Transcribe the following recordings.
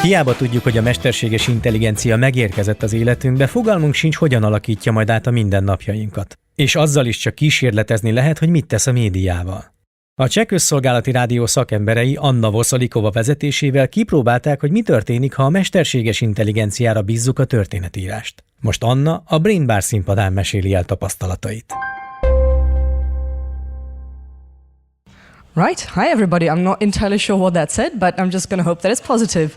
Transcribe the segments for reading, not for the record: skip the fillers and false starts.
Hiába tudjuk, hogy a mesterséges intelligencia megérkezett az életünkbe, fogalmunk sincs, hogyan alakítja majd át a mindennapjainkat. És azzal is csak kísérletezni lehet, hogy mit tesz a médiával. A Cseh Közszolgálati Rádió szakemberei Anna Vošaliková vezetésével kipróbálták, hogy mi történik, ha a mesterséges intelligenciára bízzuk a történetírást. Most Anna a Brain Bar színpadán meséli el tapasztalatait. Right. Hi, everybody. I'm not entirely sure what that said, but I'm just going to hope that it's positive.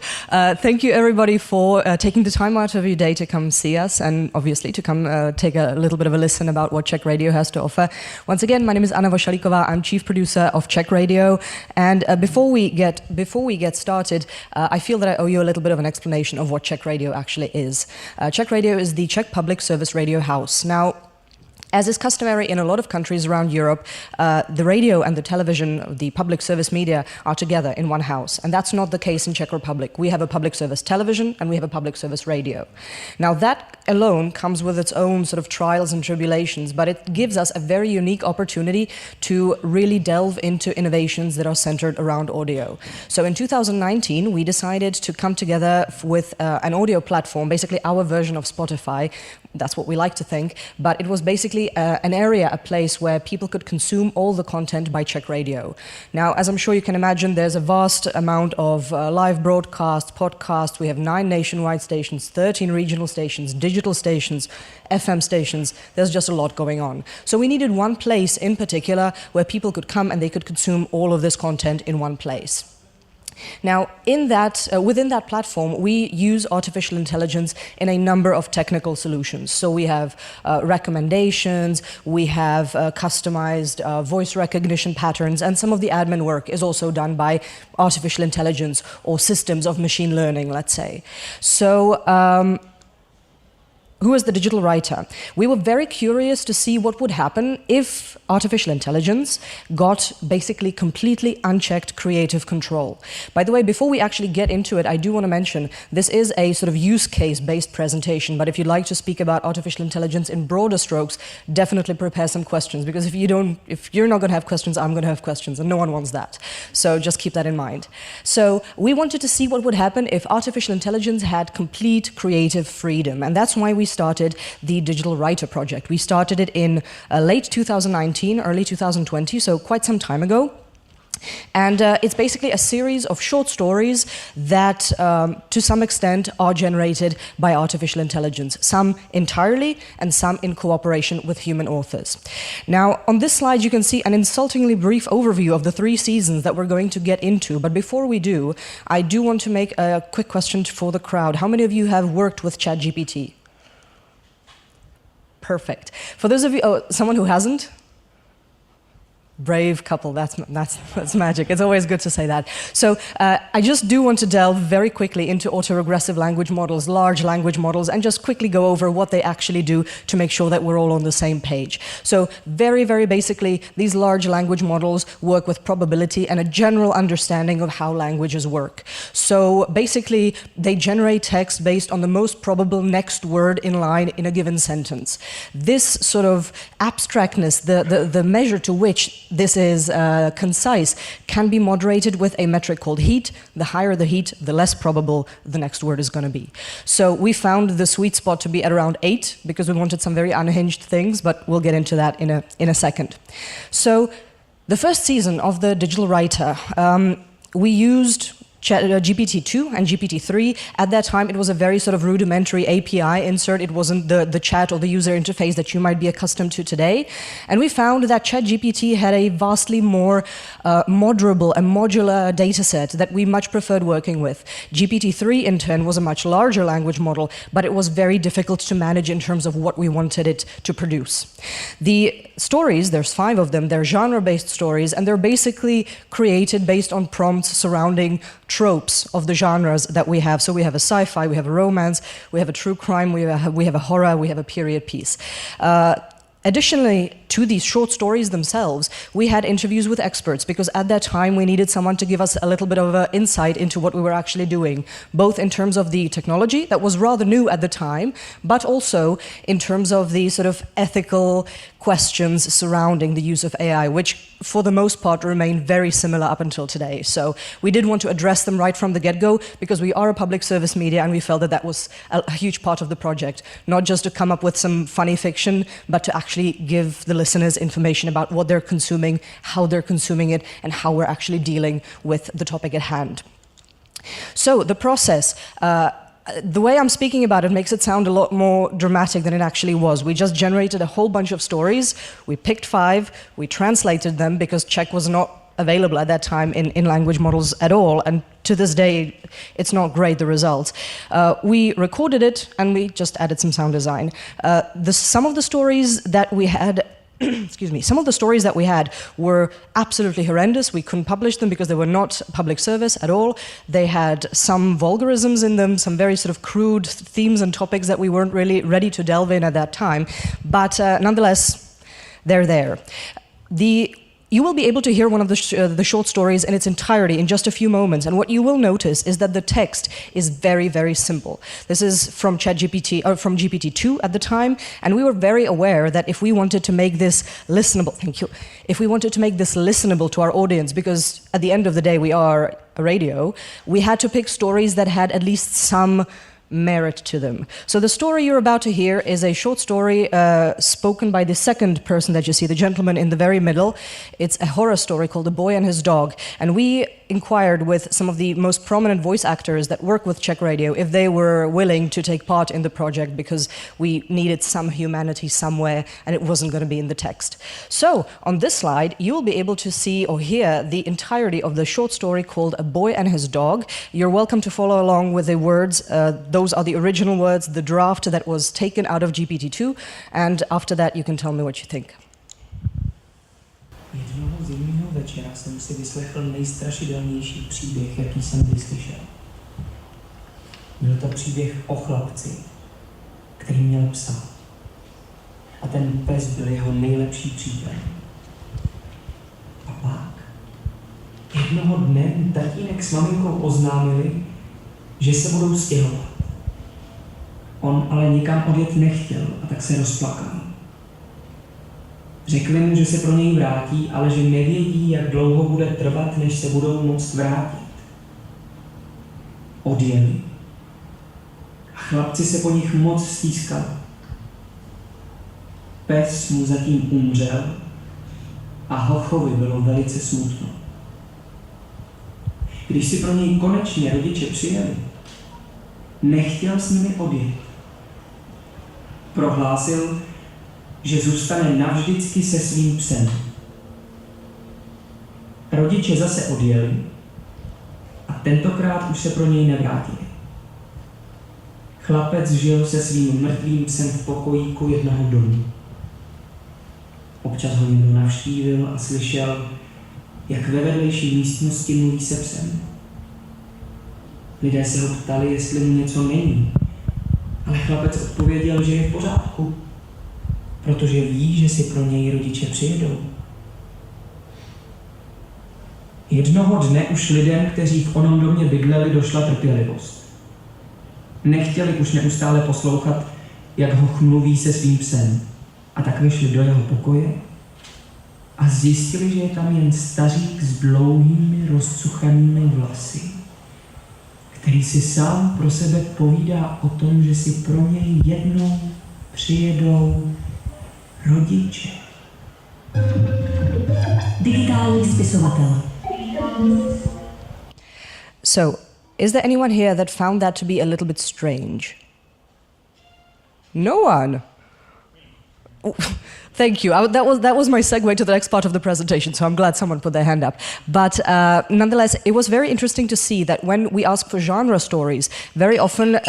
Thank you, everybody, for taking the time out of your day to come see us and obviously to come take a little bit of a listen about what Czech Radio has to offer. Once again, my name is Anna Vošaliková. I'm chief producer of Czech Radio. And before we get started, I feel that I owe you a little bit of an explanation of what Czech Radio actually is. Czech Radio is the Czech Public Service Radio House. Now, as is customary in a lot of countries around Europe, the radio and the television, the public service media, are together in one house. And that's not the case in Czech Republic. We have a public service television and we have a public service radio. Now that alone comes with its own sort of trials and tribulations, but it gives us a very unique opportunity to really delve into innovations that are centered around audio. So in 2019, we decided to come together with an audio platform, basically our version of Spotify. That's what we like to think, but it was basically an area, a place where people could consume all the content by Czech Radio. Now, as I'm sure you can imagine, there's a vast amount of live broadcasts, podcasts. We have 9 nationwide stations, 13 regional stations, digital stations, FM stations. There's just a lot going on. So we needed one place in particular where people could come and they could consume all of this content in one place. Now, within that platform, we use artificial intelligence in a number of technical solutions. So we have recommendations, we have customized voice recognition patterns, and some of the admin work is also done by artificial intelligence or systems of machine learning, let's say. So, who is the digital writer? We were very curious to see what would happen if artificial intelligence got basically completely unchecked creative control. By the way, before we actually get into it, I do want to mention this is a sort of use case based presentation, but if you'd like to speak about artificial intelligence in broader strokes, definitely prepare some questions, because if you're not going to have questions, I'm going to have questions, and no one wants that. So just keep that in mind. So we wanted to see what would happen if artificial intelligence had complete creative freedom, and that's why we started the Digital Writer Project. We started it in late 2019, early 2020, so quite some time ago. And it's basically a series of short stories that, to some extent, are generated by artificial intelligence, some entirely and some in cooperation with human authors. Now, on this slide, you can see an insultingly brief overview of the 3 seasons that we're going to get into. But before we do, I do want to make a quick question for the crowd. How many of you have worked with ChatGPT? Perfect. For those of you, someone who hasn't? Brave couple, that's magic. It's always good to say that. So I just do want to delve very quickly into autoregressive language models, large language models, and just quickly go over what they actually do to make sure that we're all on the same page. So very, very basically, these large language models work with probability and a general understanding of how languages work. So basically, they generate text based on the most probable next word in line in a given sentence. This sort of abstractness, the measure to which this is concise, can be moderated with a metric called heat. The higher the heat, the less probable the next word is going to be. So we found the sweet spot to be at around 8 because we wanted some very unhinged things, but we'll get into that in a second. So the first season of the Digital Writer, we used GPT-2 and GPT-3. At that time, it was a very sort of rudimentary API insert. It wasn't the chat or the user interface that you might be accustomed to today. And we found that ChatGPT had a vastly more moderable and modular data set that we much preferred working with. GPT-3, in turn, was a much larger language model, but it was very difficult to manage in terms of what we wanted it to produce. The stories, there's 5 of them, they're genre-based stories, and they're basically created based on prompts surrounding tropes of the genres that we have. So we have a sci-fi, we have a romance, we have a true crime, we have a horror, we have a period piece. Additionally to these short stories themselves, we had interviews with experts because at that time we needed someone to give us a little bit of an insight into what we were actually doing, both in terms of the technology that was rather new at the time, but also in terms of the sort of ethical questions surrounding the use of AI, which for the most part remain very similar up until today. So we did want to address them right from the get-go because we are a public service media and we felt that that was a huge part of the project. Not just to come up with some funny fiction, but to actually give the listeners information about what they're consuming, how they're consuming it, and how we're actually dealing with the topic at hand. So the process, the way I'm speaking about it makes it sound a lot more dramatic than it actually was. We just generated a whole bunch of stories. We picked 5. We translated them because Czech was not available at that time in language models at all. And to this day, it's not great, the results. We recorded it and we just added some sound design. Some of the stories that we had excuse me, some of the stories that we had were absolutely horrendous. We couldn't publish them because they were not public service at all. They had some vulgarisms in them, some very sort of crude themes and topics that we weren't really ready to delve in at that time. But nonetheless, they're there. You will be able to hear one of the short stories in its entirety in just a few moments, and what you will notice is that the text is very, very simple. This is from from GPT-2 at the time, and we were very aware that if we wanted to make this listenable, if we wanted to make this listenable to our audience, because at the end of the day we are a radio, we had to pick stories that had at least some merit to them. So the story you're about to hear is a short story spoken by the second person that you see, the gentleman in the very middle. It's a horror story called The Boy and His Dog. And we inquired with some of the most prominent voice actors that work with Czech Radio if they were willing to take part in the project because we needed some humanity somewhere and it wasn't going to be in the text. So on this slide, you will be able to see or hear the entirety of the short story called A Boy and His Dog. You're welcome to follow along with the words. Those are the original words, the draft that was taken out of GPT-2, and after that you can tell me what you think. Jednoho zimního večera jsem si vyslechl nejstrašidelnější příběh, jaký jsem kdy slyšel. Byl to příběh o chlapci, který měl psa. A ten pes byl jeho nejlepší přítel. A pak jednoho dne tatínek s maminkou oznámili, že se budou stěhovat. On ale nikam odjet nechtěl a tak se rozplakal. Řekli mu, že se pro něj vrátí, ale že nevědí, jak dlouho bude trvat, než se budou moct vrátit. Odjeli. A chlapci se po nich moc stýskali. Pes mu zatím umřel a hochovi bylo velice smutno. Když si pro něj konečně rodiče přijeli, nechtěl s nimi odjet. Prohlásil, že zůstane navždycky se svým psem. Rodiče zase odjeli a tentokrát už se pro něj nevrátili. Chlapec žil se svým mrtvým psem v pokojíku jednoho domu. Občas ho někdo navštívil a slyšel, jak ve vedlejší místnosti mluví se psem. Lidé se ho ptali, jestli mu něco není, ale chlapec odpověděl, že je v pořádku, protože ví, že si pro něj rodiče přijedou. Jednoho dne už lidem, kteří v onom domě bydleli, došla trpělivost. Nechtěli už neustále poslouchat, jak hoch mluví se svým psem, a tak vyšli do jeho pokoje a zjistili, že je tam jen stařík s dlouhými rozcuchanými vlasy, který si sám pro sebe povídá o tom, že si pro něj jednou přijedou rodiče. Digitální spisovatel. So, is there anyone here that found that to be a little bit strange? No one. Thank you. That was my segue to the next part of the presentation, so I'm glad someone put their hand up. But nonetheless, it was very interesting to see that when we ask for genre stories, very often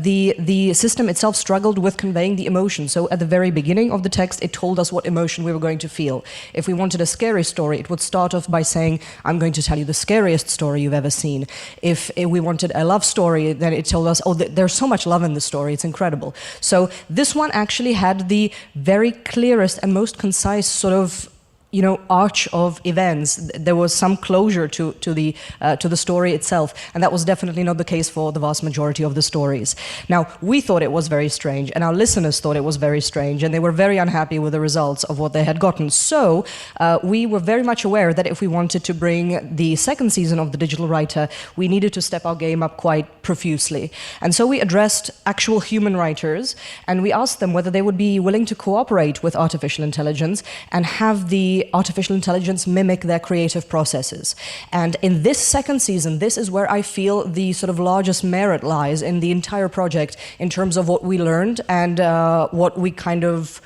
the system itself struggled with conveying the emotion. So at the very beginning of the text, it told us what emotion we were going to feel. If we wanted a scary story, it would start off by saying, I'm going to tell you the scariest story you've ever seen. If we wanted a love story, then it told us, oh, there's so much love in the story, it's incredible. So this one actually had the very clearest and most concise sort of arch of events. There was some closure to the story itself, and that was definitely not the case for the vast majority of the stories. Now, we thought it was very strange, and our listeners thought it was very strange, and they were very unhappy with the results of what they had gotten. So we were very much aware that if we wanted to bring the second season of The Digital Writer, we needed to step our game up quite profusely. And so we addressed actual human writers, and we asked them whether they would be willing to cooperate with artificial intelligence and have the artificial intelligence mimic their creative processes. And in this second season, this is where I feel the sort of largest merit lies in the entire project in terms of what we learned and what we kind of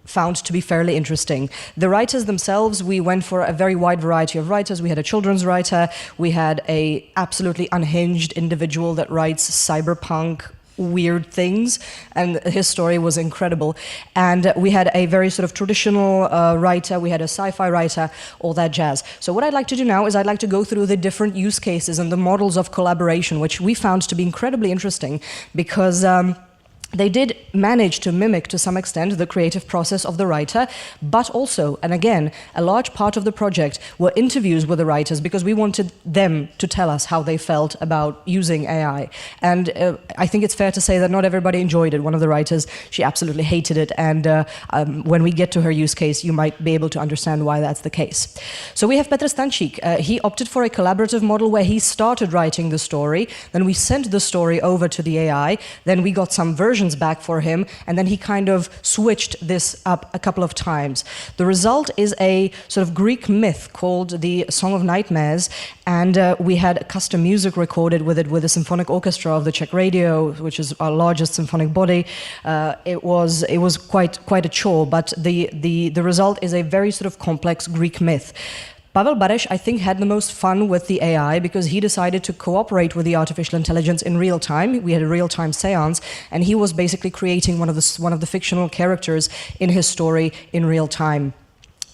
found to be fairly interesting. The writers themselves, we went for a very wide variety of writers. We had a children's writer, we had a absolutely unhinged individual that writes cyberpunk weird things, and his story was incredible. And we had a very sort of traditional writer, we had a sci-fi writer, all that jazz. So what I'd like to do now is I'd like to go through the different use cases and the models of collaboration, which we found to be incredibly interesting because they did manage to mimic, to some extent, the creative process of the writer, but also, and again, a large part of the project were interviews with the writers because we wanted them to tell us how they felt about using AI. And I think it's fair to say that not everybody enjoyed it. One of the writers, she absolutely hated it, and when we get to her use case, you might be able to understand why that's the case. So we have Petr Stančík. He opted for a collaborative model where he started writing the story, then we sent the story over to the AI, then we got some versions back for him, and then he kind of switched this up a couple of times. The result is a sort of Greek myth called the Song of Nightmares, and we had custom music recorded with it with the symphonic orchestra of the Czech Radio, which is our largest symphonic body. It was quite a chore, but the result is a very sort of complex Greek myth. Pavel Bareš, I think, had the most fun with the AI because he decided to cooperate with the artificial intelligence in real time. We had a real-time seance, and he was basically creating one of the fictional characters in his story in real time.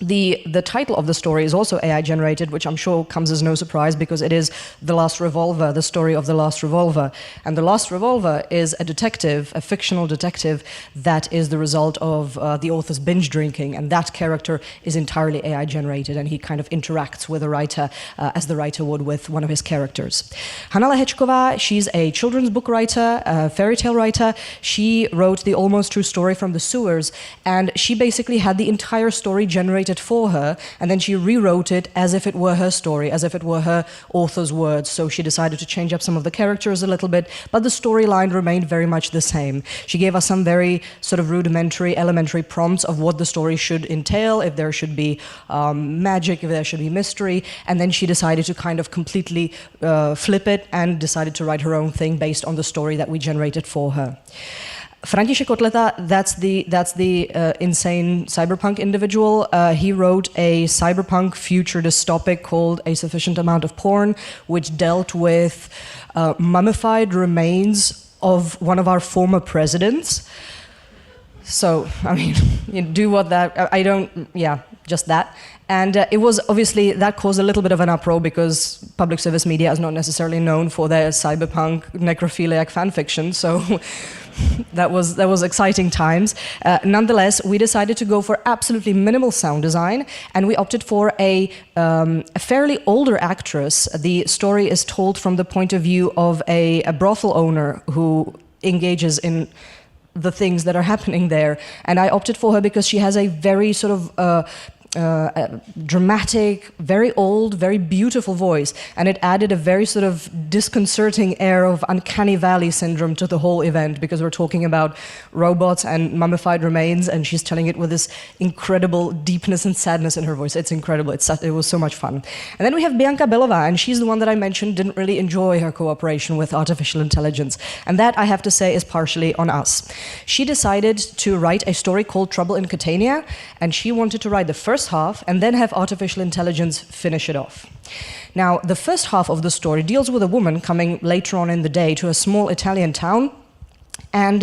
The title of the story is also AI generated, which I'm sure comes as no surprise because it is The Last Revolver, the story of The Last Revolver. And The Last Revolver is a detective, a fictional detective that is the result of the author's binge drinking, and that character is entirely AI generated, and he kind of interacts with the writer as the writer would with one of his characters. Hanna Lehečková, she's a children's book writer, a fairy tale writer. She wrote the almost true story From the Sewers, and she basically had the entire story generated for her, and then she rewrote it as if it were her story, as if it were her author's words. So she decided to change up some of the characters a little bit, but the storyline remained very much the same. She gave us some very sort of rudimentary, elementary prompts of what the story should entail, if there should be magic, if there should be mystery, and then she decided to kind of completely flip it and decided to write her own thing based on the story that we generated for her. František Kotleta, that's the insane cyberpunk individual. He wrote a cyberpunk future dystopic called A Sufficient Amount of Porn, which dealt with mummified remains of one of our former presidents. So, I mean, you do what that, I don't, yeah, just that. And it was obviously, that caused a little bit of an uproar because public service media is not necessarily known for their cyberpunk necrophiliac fan fiction, so that was exciting times. Nonetheless, we decided to go for absolutely minimal sound design, and we opted for a fairly older actress. The story is told from the point of view of a brothel owner who engages in the things that are happening there. And I opted for her because she has a very sort of dramatic, very old, very beautiful voice, and it added a very sort of disconcerting air of uncanny valley syndrome to the whole event because we're talking about robots and mummified remains, and she's telling it with this incredible deepness and sadness in her voice. It's incredible. It was so much fun. And then we have Bianca Belová, and she's the one that I mentioned didn't really enjoy her cooperation with artificial intelligence, and that, I have to say, is partially on us. She decided to write a story called Trouble in Catania, and she wanted to write the first half and then have artificial intelligence finish it off. Now, the first half of the story deals with a woman coming later on in the day to a small Italian town, And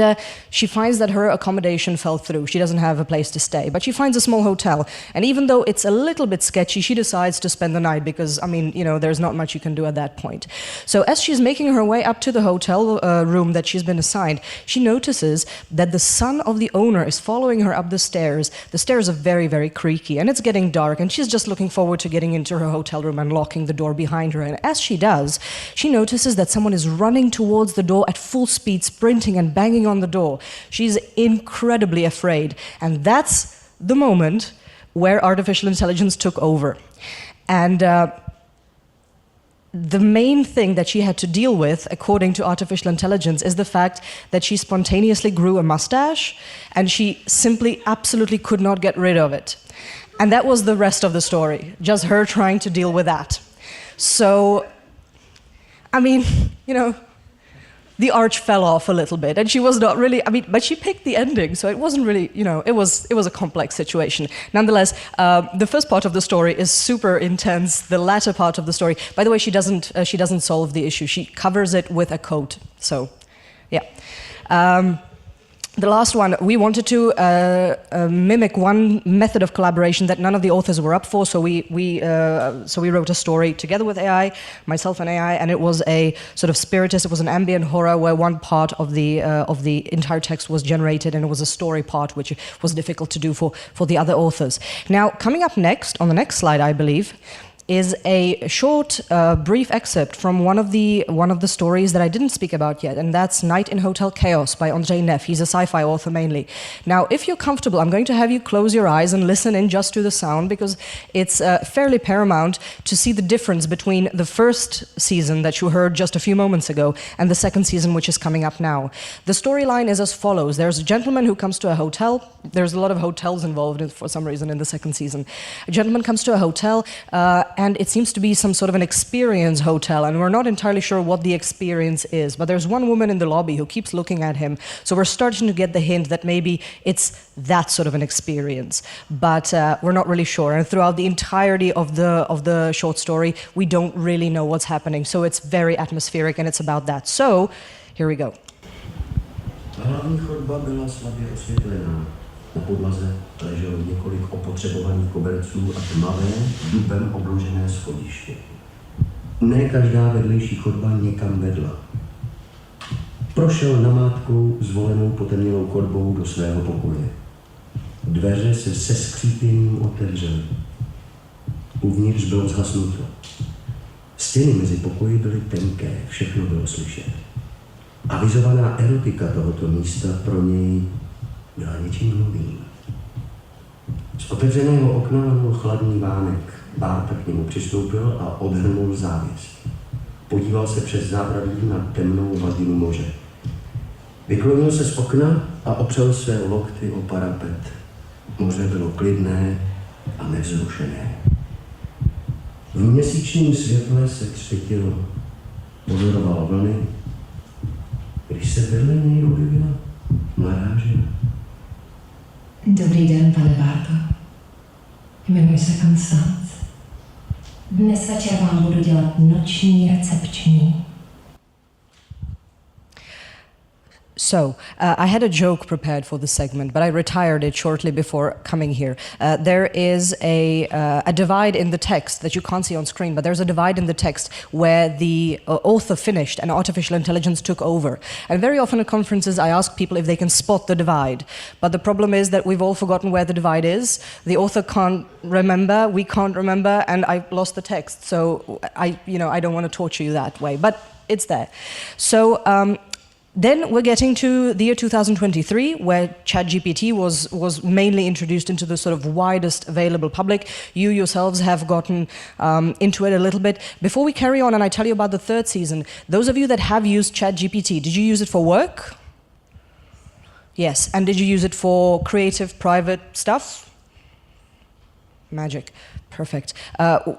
she finds that her accommodation fell through. She doesn't have a place to stay, but she finds a small hotel. And even though it's a little bit sketchy, she decides to spend the night because, I mean, you know, there's not much you can do at that point. So as she's making her way up to the hotel room that she's been assigned, she notices that the son of the owner is following her up the stairs. The stairs are very, very creaky, and it's getting dark, and she's just looking forward to getting into her hotel room and locking the door behind her. And as she does, she notices that someone is running towards the door at full speed, sprinting and banging on the door. She's incredibly afraid. And that's the moment where artificial intelligence took over. And the main thing that she had to deal with, according to artificial intelligence, is the fact that she spontaneously grew a mustache and she simply absolutely could not get rid of it. And that was the rest of the story, just her trying to deal with that. So, I mean, you know, the arch fell off a little bit, and she was not really, I mean, but she picked the ending, so it wasn't really, you know, it was a complex situation. Nonetheless, the first part of the story is super intense. The latter part of the story, by the way, she doesn't solve the issue. She covers it with a coat. So, yeah. The last one, we wanted to mimic one method of collaboration that none of the authors were up for, so we wrote a story together with AI, myself and AI, and it was a sort of spiritist. It was an ambient horror where one part of the entire text was generated, and it was a story part which was difficult to do for the other authors. Now, coming up next, on the next slide, I believe, is a short, brief excerpt from one of the stories that I didn't speak about yet, and that's Night in Hotel Chaos by Ondřej Neff. He's a sci-fi author mainly. Now, if you're comfortable, I'm going to have you close your eyes and listen in just to the sound, because it's fairly paramount to see the difference between the first season that you heard just a few moments ago and the second season, which is coming up now. The storyline is as follows. There's a gentleman who comes to a hotel. There's a lot of hotels involved for some reason in the second season. A gentleman comes to a hotel, and it seems to be some sort of an experience hotel, and we're not entirely sure what the experience is, but there's one woman in the lobby who keeps looking at him, so we're starting to get the hint that maybe it's that sort of an experience, but we're not really sure. And throughout the entirety of the short story, we don't really know what's happening, so it's very atmospheric, and it's about that. So, here we go. Hlavní chodba byla slabě osvětlená. Na podlaze leželo několik opotřebovaných koberců a tmavé, dubem obložené schodiště. Ne každá vedlejší chodba někam vedla. Prošel namátkou zvolenou potemnělou chodbou do svého pokoje. Dveře se skřípěním otevřely. Uvnitř bylo zhasnuto. Stěny mezi pokoji byly tenké, všechno bylo slyšet. Avizovaná erotika tohoto místa pro něj byla něčím novým. Z otevřeného okna byl chladný vánek. Bárta k němu přistoupil a odhrnul závěs. Podíval se přes zábradlí na temnou hladinu moře. Vyklonil se z okna a opřel své lokty o parapet. Moře bylo klidné a nevzrušené. V měsíčním světle se třpětilo. Pozoroval vlny, když se vedle něj objevila mladá žena. Dobrý den, pane Bárto. Jmenuji se Konstanc. Dnes večer vám budu dělat noční recepční. So, I had a joke prepared for this segment, but I retired it shortly before coming here. There is a divide in the text that you can't see on screen, but there's a divide in the text where the author finished and artificial intelligence took over. And very often at conferences I ask people if they can spot the divide. But the problem is that we've all forgotten where the divide is. The author can't remember, we can't remember, and I lost the text. So I don't want to torture you that way, but it's there. So, then we're getting to the year 2023, where ChatGPT was mainly introduced into the sort of widest available public. You yourselves have gotten into it a little bit. Before we carry on and I tell you about the third season, those of you that have used ChatGPT, did you use it for work? Yes. And did you use it for creative, private stuff? Magic. Perfect.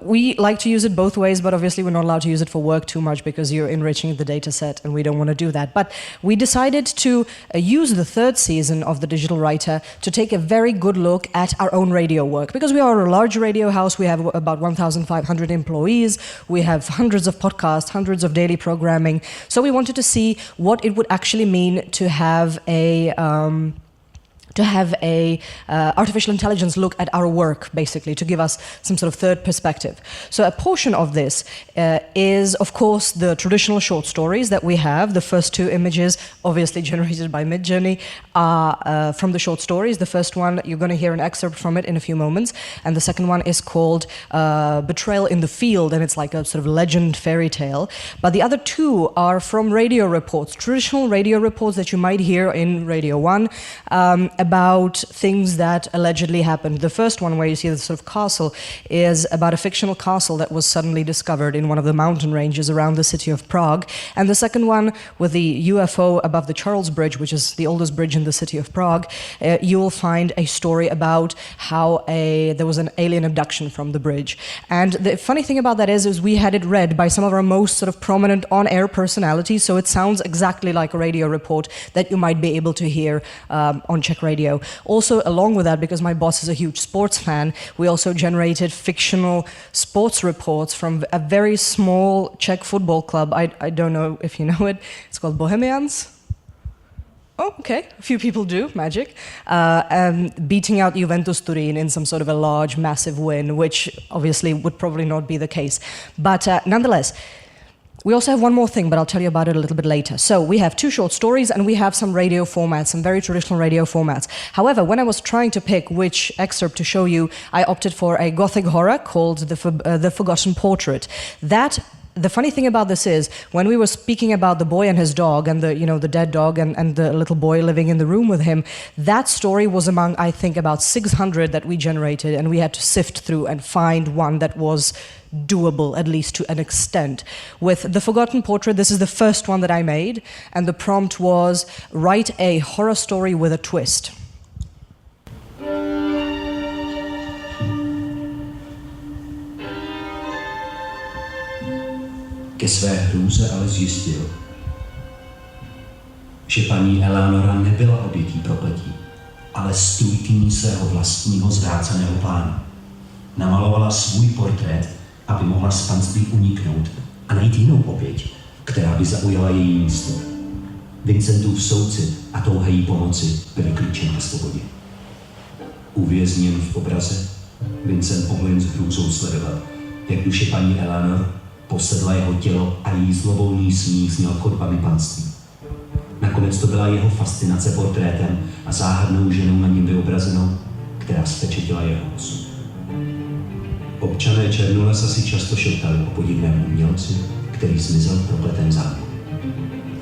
We like to use it both ways, but obviously we're not allowed to use it for work too much because you're enriching the data set and we don't want to do that. But we decided to use the third season of The Digital Writer to take a very good look at our own radio work. Because we are a large radio house, we have about 1,500 employees, we have hundreds of podcasts, hundreds of daily programming. So we wanted to see what it would actually mean to have a artificial intelligence look at our work, basically, to give us some sort of third perspective. So a portion of this is, of course, the traditional short stories that we have. The first two images, obviously generated by Midjourney, are from the short stories. The first one, you're going to hear an excerpt from it in a few moments. And the second one is called Betrayal in the Field, and it's like a sort of legend fairy tale. But the other two are from radio reports, traditional radio reports that you might hear in Radio 1, about things that allegedly happened. The first one, where you see the sort of castle, is about a fictional castle that was suddenly discovered in one of the mountain ranges around the city of Prague. And the second one, with the UFO above the Charles Bridge, which is the oldest bridge in the city of Prague, you will find a story about how there was an alien abduction from the bridge. And the funny thing about that is we had it read by some of our most sort of prominent on-air personalities, so it sounds exactly like a radio report that you might be able to hear on Czech Radio. Also, along with that, because my boss is a huge sports fan, we also generated fictional sports reports from a very small Czech football club. I don't know if you know it. It's called Bohemians. Oh, okay. A few people do. Magic. Beating out Juventus Turin in some sort of a large, massive win, which obviously would probably not be the case. But nonetheless, we also have one more thing, but I'll tell you about it a little bit later. So we have two short stories and we have some radio formats, some very traditional radio formats. However, when I was trying to pick which excerpt to show you, I opted for a gothic horror called The Forgotten Portrait. The funny thing about this is, when we were speaking about the boy and his dog, and the dead dog and the little boy living in the room with him, that story was among, I think, about 600 that we generated, and we had to sift through and find one that was doable, at least to an extent. With The Forgotten Portrait, this is the first one that I made, and the prompt was, write a horror story with a twist. Ke své hrůze ale zjistil, že paní Eleonora nebyla obětí prokletí, ale stůjkyní svého vlastního zvráceného plánu. Namalovala svůj portrét, aby mohla z panství uniknout a najít jinou oběť, která by zaujala její místo. Vincentův soucit a touha jí pomoci byly klíčem ke svobodě. Uvězněn v obraze, Vincent mohl jen s hrůzou sledovat, jak duše paní Eleanor posedla jeho tělo a její zlovolný smích zněl chodbami panství. Nakonec to byla jeho fascinace portrétem a záhadnou ženou na něm vyobrazenou, která zpečetila jeho osud. Občané Černolesa si často šeptali o podivném umělci, který zmizel v prokletém zámku.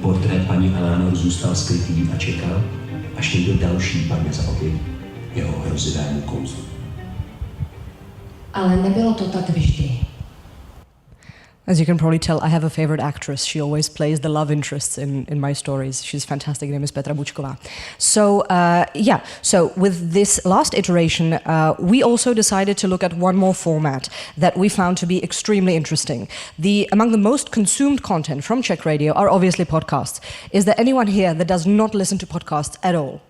Portrét paní Eleanor zůstal skrytý a čekal, až někdo další padne za oběť jeho hrozivému kouzlu. Ale nebylo to tak vždy. As you can probably tell, I have a favorite actress. She always plays the love interests in my stories. She's fantastic. Her name is Petra Bučková. So, so with this last iteration, we also decided to look at one more format that we found to be extremely interesting. Among the most consumed content from Czech Radio are obviously podcasts. Is there anyone here that does not listen to podcasts at all?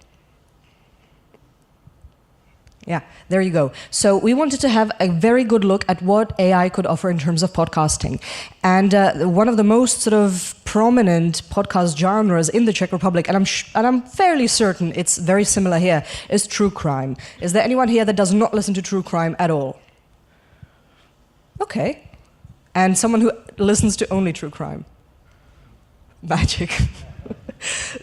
Yeah, there you go. So we wanted to have a very good look at what AI could offer in terms of podcasting. And one of the most sort of prominent podcast genres in the Czech Republic, and I'm fairly certain it's very similar here, is true crime. Is there anyone here that does not listen to true crime at all? Okay. And someone who listens to only true crime? Magic.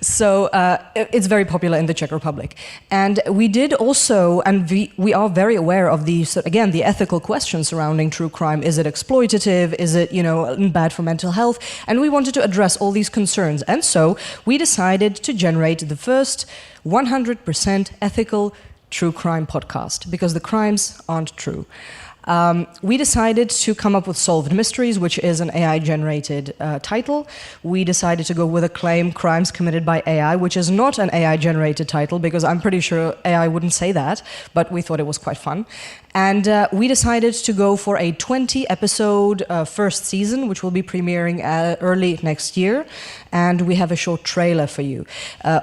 So it's very popular in the Czech Republic. And we did also, and we are very aware of the ethical questions surrounding true crime. Is it exploitative? Is it, bad for mental health? And we wanted to address all these concerns. And so we decided to generate the first 100% ethical true crime podcast, because the crimes aren't true. We decided to come up with Solved Mysteries, which is an AI-generated title. We decided to go with a claim, Crimes Committed by AI, which is not an AI-generated title, because I'm pretty sure AI wouldn't say that, but we thought it was quite fun. And we decided to go for a 20-episode first season, which will be premiering early next year. And we have a short trailer for you.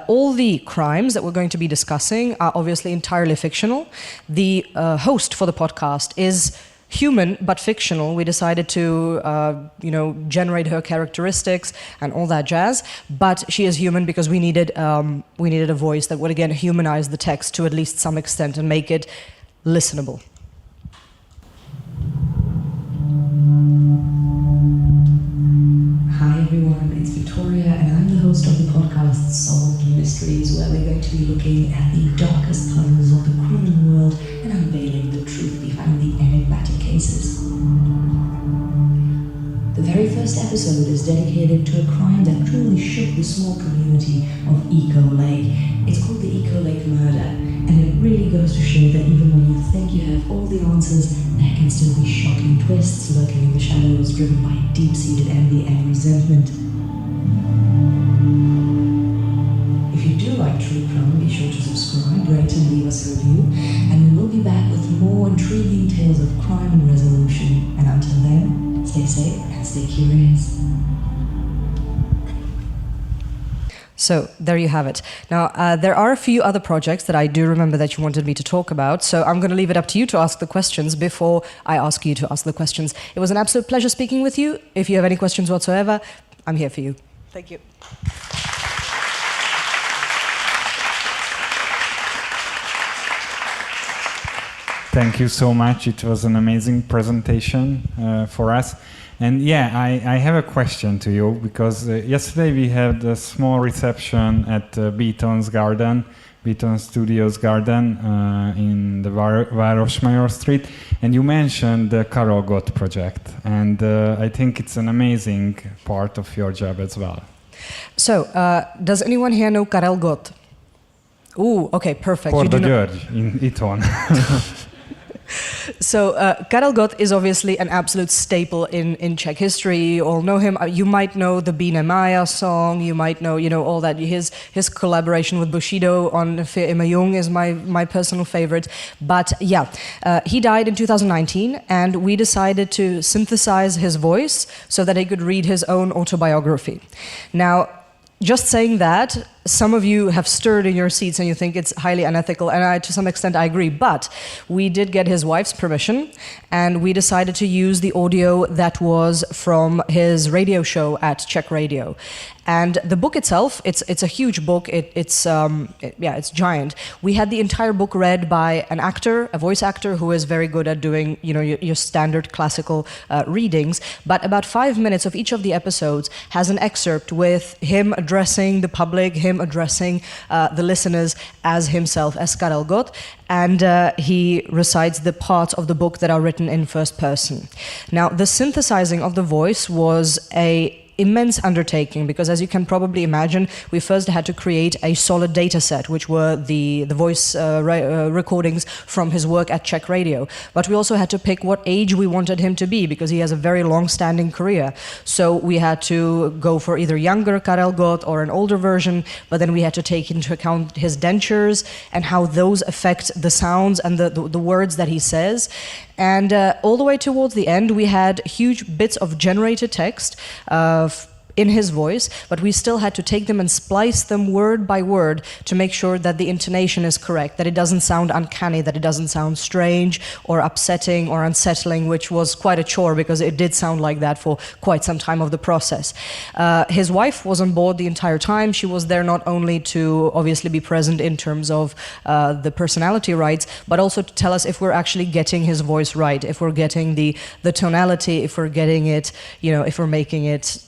All the crimes that we're going to be discussing are obviously entirely fictional. The host for the podcast is human but fictional. We decided to, generate her characteristics and all that jazz. But she is human because we needed a voice that would again humanize the text to at least some extent and make it listenable. Hi everyone, it's Victoria and I'm the host of the podcast Solved Mysteries, where we're going to be looking at the darkest puzzles of the criminal world and unveiling the truth behind the enigmatic cases. The very first episode is dedicated to a crime that truly shook the small community of Echo Lake. It's called the Echo Lake murder, and it really goes to show that even when you think you have all the answers, there can still be shocking twists lurking in the shadows, driven by deep-seated envy and resentment. If you do like true crime, be sure to subscribe, rate and leave us a review, and we will be back with more intriguing tales of crime and resolution. And until then, stay safe and stay curious. So there you have it. Now, there are a few other projects that I do remember that you wanted me to talk about, so I'm going to leave it up to you to ask the questions before I ask you to ask the questions. It was an absolute pleasure speaking with you. If you have any questions whatsoever, I'm here for you. Thank you. Thank you so much. It was an amazing presentation for us. And yeah, I have a question to you, because yesterday we had a small reception at Beaton's garden, Beaton Studios garden in the Városmajor Street, and you mentioned the Karol Gott project, and I think it's an amazing part of your job as well. So, does anyone here know Karol Gott? Ooh, okay, perfect. Korda György, itthon. So Karol Gott is obviously an absolute staple in Czech history. You all know him. You might know the Bíne Mája song. You might know, all that. His collaboration with Bushido on Für immer jung is my personal favorite. But yeah, he died in 2019, and we decided to synthesize his voice so that he could read his own autobiography. Now, just saying that, some of you have stirred in your seats and you think it's highly unethical, and to some extent I agree, but we did get his wife's permission, and we decided to use the audio that was from his radio show at Czech Radio. And the book itself, it's a huge book, it's giant. We had the entire book read by an actor, a voice actor who is very good at doing, your standard classical readings, but about 5 minutes of each of the episodes has an excerpt with him addressing the public, him addressing the listeners as himself, as Karol Gott, and he recites the parts of the book that are written in first person. Now, the synthesizing of the voice was a immense undertaking, because as you can probably imagine, we first had to create a solid data set, which were the voice recordings from his work at Czech Radio. But we also had to pick what age we wanted him to be, because he has a very long-standing career. So we had to go for either younger Karol Gott or an older version, but then we had to take into account his dentures and how those affect the sounds and the words that he says. And all the way towards the end, we had huge bits of generated text in his voice, but we still had to take them and splice them word by word to make sure that the intonation is correct, that it doesn't sound uncanny, that it doesn't sound strange or upsetting or unsettling, which was quite a chore because it did sound like that for quite some time of the process. His wife was on board the entire time. She was there not only to obviously be present in terms of the personality rights, but also to tell us if we're actually getting his voice right, if we're getting the tonality, if we're getting it, if we're making it,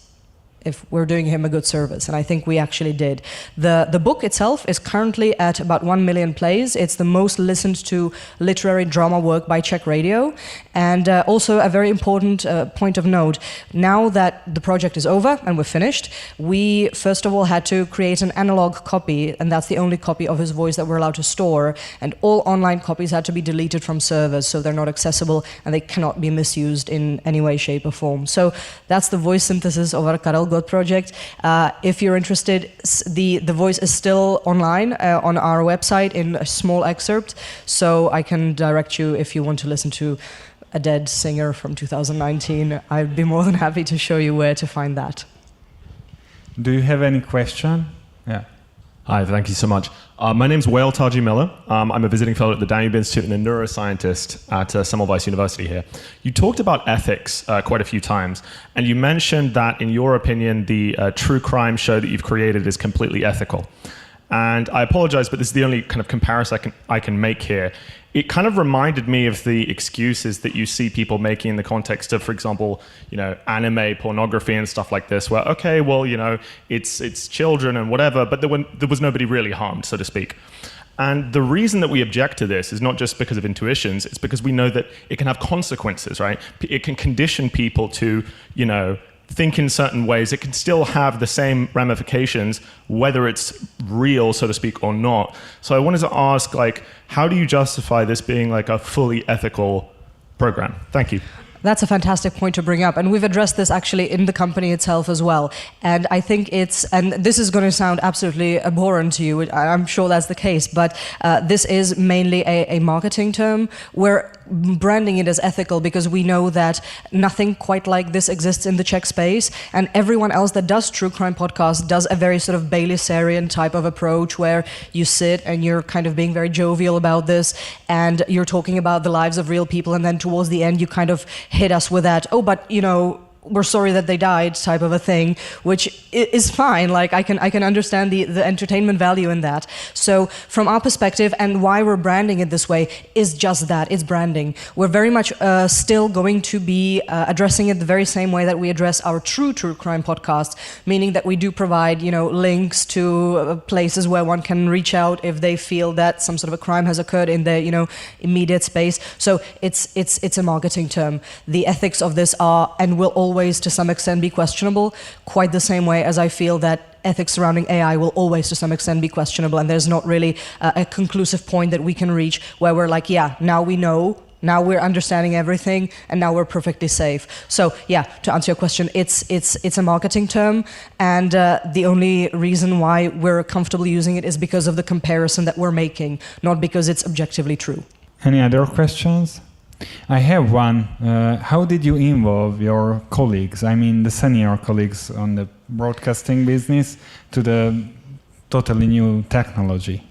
if we're doing him a good service, and I think we actually did. The book itself is currently at about 1 million plays. It's the most listened to literary drama work by Czech Radio, and also a very important point of note. Now that the project is over and we're finished, we first of all had to create an analog copy, and that's the only copy of his voice that we're allowed to store, and all online copies had to be deleted from servers, so they're not accessible and they cannot be misused in any way, shape or form. So that's the voice synthesis of our Karol Got project. If you're interested, the voice is still online on our website in a small excerpt, so I can direct you if you want to listen to a dead singer from 2019. I'd be more than happy to show you where to find that. Do you have any question? Yeah. Hi, thank you so much. My name's Wael Taji Miller. I'm a visiting fellow at the Danube Institute and a neuroscientist at Semmelweis University here. You talked about ethics quite a few times, and you mentioned that, in your opinion, the true crime show that you've created is completely ethical. And I apologize, but this is the only kind of comparison I can make here. It kind of reminded me of the excuses that you see people making in the context of, for example, anime, pornography and stuff like this, where, okay, well, it's children and whatever, but there was nobody really harmed, so to speak. And the reason that we object to this is not just because of intuitions, it's because we know that it can have consequences, right? It can condition people to, think in certain ways. It can still have the same ramifications, whether it's real, so to speak, or not. So I wanted to ask, how do you justify this being a fully ethical program? Thank you. That's a fantastic point to bring up. And we've addressed this actually in the company itself as well. And I think and this is going to sound absolutely abhorrent to you, I'm sure that's the case, but this is mainly a marketing term. We're branding it as ethical because we know that nothing quite like this exists in the Czech space. And everyone else that does true crime podcasts does a very sort of Baylessarian type of approach where you sit and you're kind of being very jovial about this and you're talking about the lives of real people. And then towards the end, you kind of hit us with that, but we're sorry that they died type of a thing, which is fine. I can understand the entertainment value in that. So from our perspective, and why we're branding it this way, is just that, it's branding. We're very much still going to be addressing it the very same way that we address our true crime podcasts, meaning that we do provide, links to places where one can reach out if they feel that some sort of a crime has occurred in their, immediate space. So it's a marketing term. The ethics of this are, and will always to some extent be questionable, quite the same way as I feel that ethics surrounding AI will always to some extent be questionable, and there's not really a conclusive point that we can reach where we're like, yeah, now we know, now we're understanding everything, and now we're perfectly safe. So yeah, to answer your question, it's a marketing term, and the only reason why we're comfortable using it is because of the comparison that we're making, not because it's objectively true. Any other questions? I have one. How did you involve your colleagues, the senior colleagues on the broadcasting business, to the totally new technology?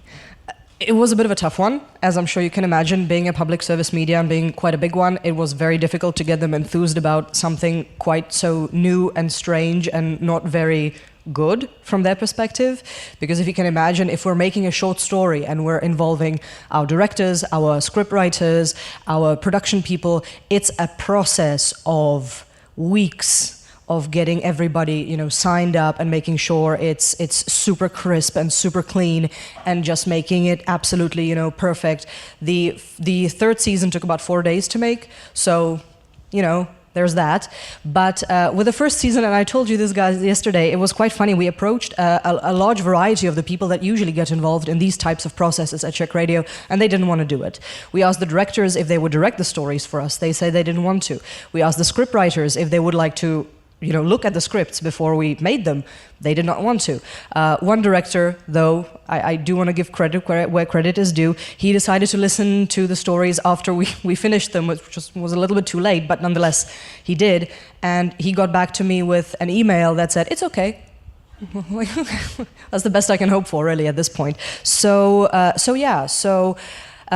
It was a bit of a tough one, as I'm sure you can imagine, being a public service media and being quite a big one. It was very difficult to get them enthused about something quite so new and strange and not very good from their perspective, because if you can imagine, if we're making a short story and we're involving our directors, our script writers, our production people, it's a process of weeks of getting everybody, signed up and making sure it's super crisp and super clean and just making it absolutely, perfect. The third season took about 4 days to make, so, there's that. But with the first season, and I told you this, guys, yesterday, it was quite funny. We approached a large variety of the people that usually get involved in these types of processes at Czech Radio, and they didn't want to do it. We asked the directors if they would direct the stories for us. They said they didn't want to. We asked the script writers if they would like to look at the scripts before we made them. They did not want to. One director, though, I do want to give credit where credit is due, he decided to listen to the stories after we finished them, which was a little bit too late, but nonetheless, he did. And he got back to me with an email that said, it's okay. That's the best I can hope for, really, at this point.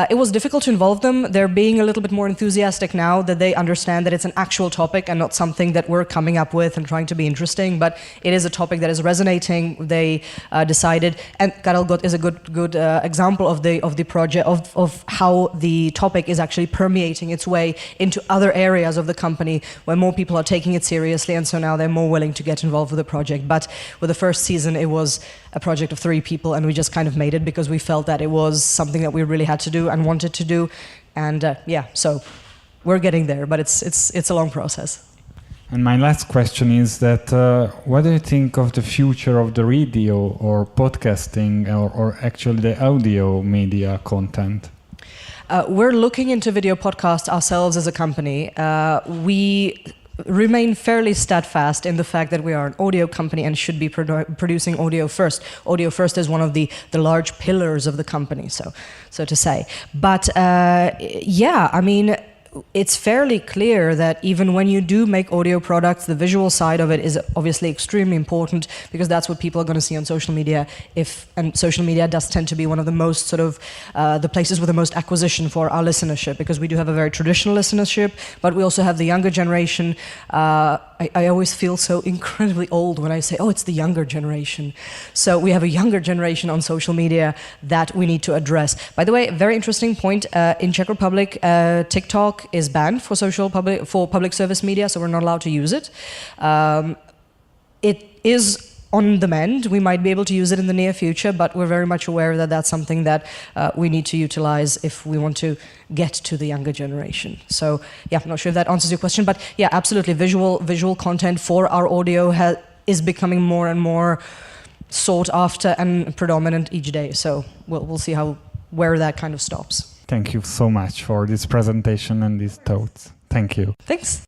It was difficult to involve them. They're being a little bit more enthusiastic now that they understand that it's an actual topic and not something that we're coming up with and trying to be interesting, but it is a topic that is resonating. They decided, and Karel Gott is a good example of the project, of how the topic is actually permeating its way into other areas of the company where more people are taking it seriously, and so now they're more willing to get involved with the project. But with the first season, it was a project of 3 people, and we just kind of made it because we felt that it was something that we really had to do and wanted to do, and so we're getting there, but it's a long process. And my last question is that what do you think of the future of the radio or podcasting or actually the audio media content? We're looking into video podcasts ourselves as a company. We remain fairly steadfast in the fact that we are an audio company and should be producing audio first. Audio first is one of the large pillars of the company, so to say. But yeah, I mean, it's fairly clear that even when you do make audio products, the visual side of it is obviously extremely important, because that's what people are going to see on social media. And social media does tend to be one of the most sort of the places with the most acquisition for our listenership, because we do have a very traditional listenership, but we also have the younger generation. I always feel so incredibly old when I say, oh, it's the younger generation. So we have a younger generation on social media that we need to address. By the way, a very interesting point, in Czech Republic, TikTok is banned for public service media, so we're not allowed to use it. It is on the mend. We might be able to use it in the near future, but we're very much aware that that's something that we need to utilize if we want to get to the younger generation. So yeah, I'm not sure if that answers your question, but yeah, absolutely, visual content for our audio is becoming more and more sought after and predominant each day. So we'll see where that kind of stops. Thank you so much for this presentation and these thoughts. Thank you. Thanks.